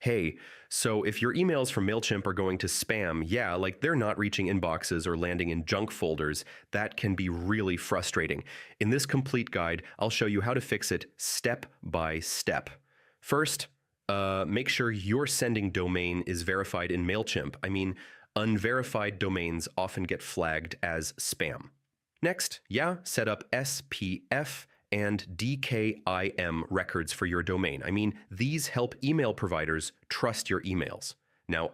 Hey, so if your emails from Mailchimp are going to spam, yeah, like they're not reaching inboxes or landing in junk folders, that can be really frustrating. In this complete guide, I'll show you how to fix it step by step. First, make sure your sending domain is verified in Mailchimp. I mean, unverified domains often get flagged as spam. Next, yeah, set up SPF and DKIM records for your domain. I mean, these help email providers trust your emails. Now,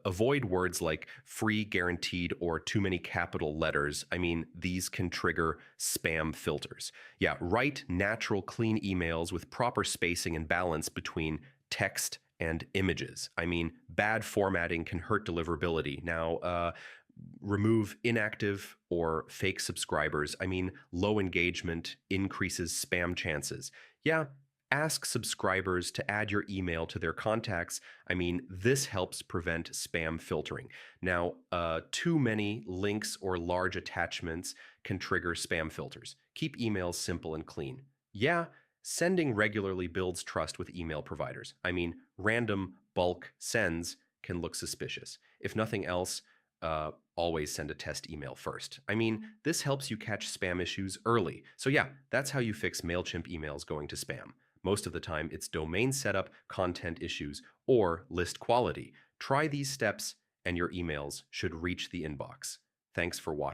avoid words like free, guaranteed, or too many capital letters. I mean, these can trigger spam filters. Yeah, write natural, clean emails with proper spacing and balance between text and images. I mean, bad formatting can hurt deliverability. Now, remove inactive or fake subscribers. I mean, low engagement increases spam chances. Yeah, ask subscribers to add your email to their contacts. I mean, this helps prevent spam filtering. Now, too many links or large attachments can trigger spam filters. Keep emails simple and clean. Yeah, sending regularly builds trust with email providers. I mean, random bulk sends can look suspicious. If nothing else, always send a test email first. I mean, this helps you catch spam issues early. So yeah, that's how you fix Mailchimp emails going to spam. Most of the time, it's domain setup, content issues, or list quality. Try these steps and your emails should reach the inbox. Thanks for watching.